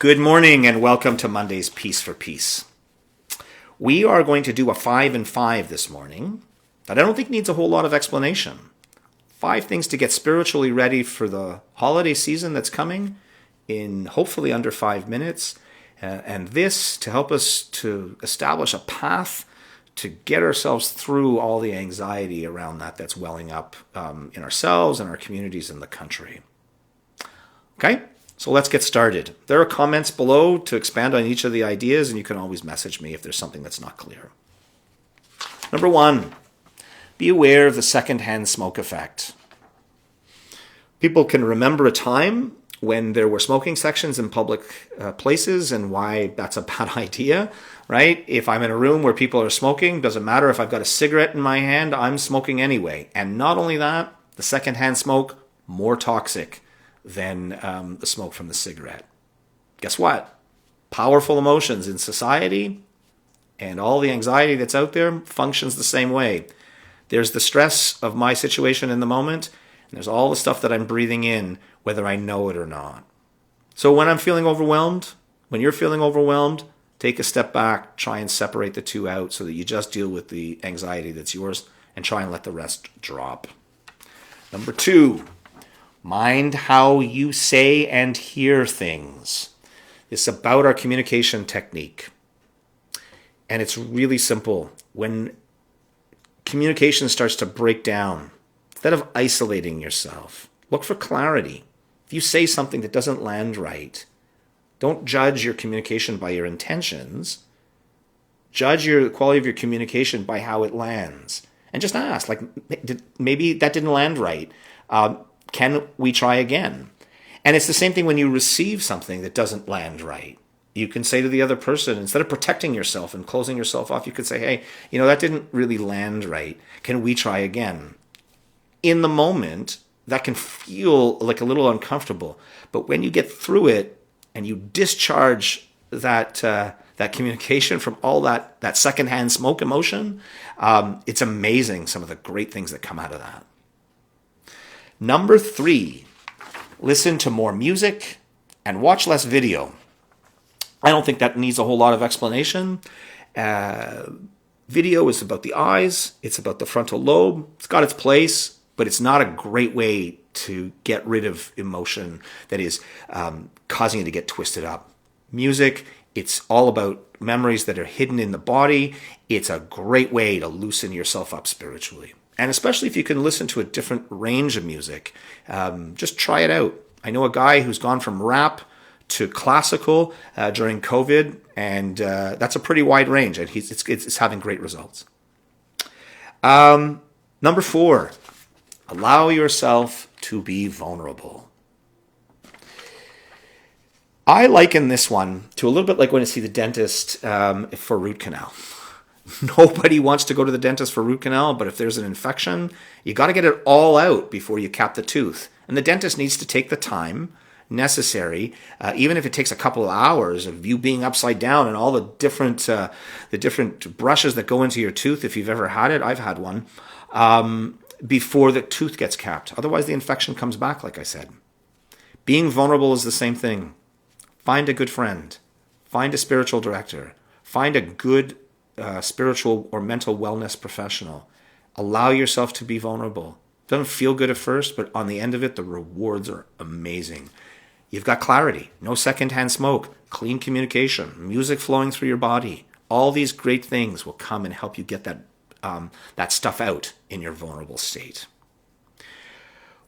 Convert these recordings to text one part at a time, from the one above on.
Good morning and welcome to Monday's Peace for Peace. We are going to do a 5 and 5 this morning that I don't think needs a whole lot of explanation. 5 things to get spiritually ready for the holiday season that's coming in hopefully under 5 minutes. And this to help us to establish a path to get ourselves through all the anxiety around that's welling up in ourselves and our communities in the country. Okay? So let's get started. There are comments below to expand on each of the ideas, and you can always message me if there's something that's not clear. Number 1, be aware of the secondhand smoke effect. People can remember a time when there were smoking sections in public places and why that's a bad idea, right? If I'm in a room where people are smoking, doesn't matter if I've got a cigarette in my hand, I'm smoking anyway. And not only that, the secondhand smoke, more toxic than the smoke from the cigarette. Guess what? Powerful emotions in society and all the anxiety that's out there functions the same way. There's the stress of my situation in the moment, and there's all the stuff that I'm breathing in, whether I know it or not. So when I'm feeling overwhelmed, when you're feeling overwhelmed, take a step back, try and separate the two out so that you just deal with the anxiety that's yours and try and let the rest drop. Number 2, mind how you say and hear things. It's about our communication technique. And it's really simple. When communication starts to break down, instead of isolating yourself, look for clarity. If you say something that doesn't land right, don't judge your communication by your intentions. Judge the quality of your communication by how it lands. And just ask, maybe that didn't land right. Can we try again? And it's the same thing when you receive something that doesn't land right. You can say to the other person, instead of protecting yourself and closing yourself off, you could say, hey, that didn't really land right. Can we try again? In the moment, that can feel like a little uncomfortable. But when you get through it and you discharge that communication from all that secondhand smoke emotion, it's amazing some of the great things that come out of that. Number 3, listen to more music and watch less video. I don't think that needs a whole lot of explanation. Video is about the eyes. It's about the frontal lobe. It's got its place, but it's not a great way to get rid of emotion that is causing you to get twisted up. Music, it's all about memories that are hidden in the body. It's a great way to loosen yourself up spiritually. And especially if you can listen to a different range of music, just try it out. I know a guy who's gone from rap to classical during COVID, and that's a pretty wide range, and it's having great results. Number 4, allow yourself to be vulnerable. I liken this one to a little bit like when you see the dentist for root canal. Nobody wants to go to the dentist for root canal, but if there's an infection, you got to get it all out before you cap the tooth. And the dentist needs to take the time necessary, even if it takes a couple of hours of you being upside down and all the different brushes that go into your tooth, if you've ever had it, I've had one, before the tooth gets capped. Otherwise, the infection comes back, like I said. Being vulnerable is the same thing. Find a good friend. Find a spiritual director. Find a good spiritual or mental wellness professional. Allow yourself to be vulnerable. Doesn't feel good at first, but on the end of it, the rewards are amazing. You've got clarity, no secondhand smoke, clean communication, music flowing through your body. All these great things will come and help you get that stuff out in your vulnerable state.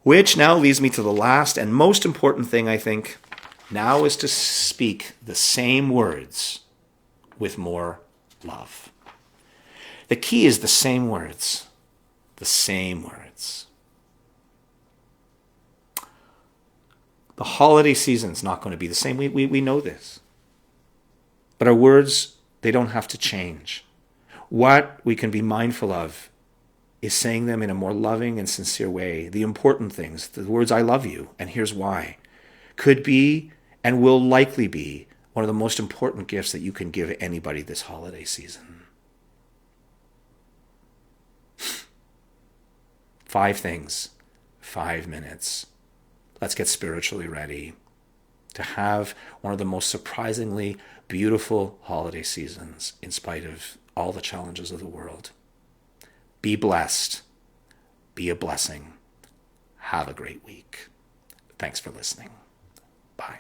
Which now leads me to the last and most important thing, I think, now is to speak the same words with more love. The key is the same words. The same words. The holiday season's not going to be the same. We know this. But our words, they don't have to change. What we can be mindful of is saying them in a more loving and sincere way. The important things, the words I love you, and here's why, could be and will likely be one of the most important gifts that you can give anybody this holiday season. 5 things, 5 minutes. Let's get spiritually ready. to have one of the most surprisingly beautiful holiday seasons in spite of all the challenges of the world. Be blessed. Be a blessing. Have a great week. Thanks for listening. Bye.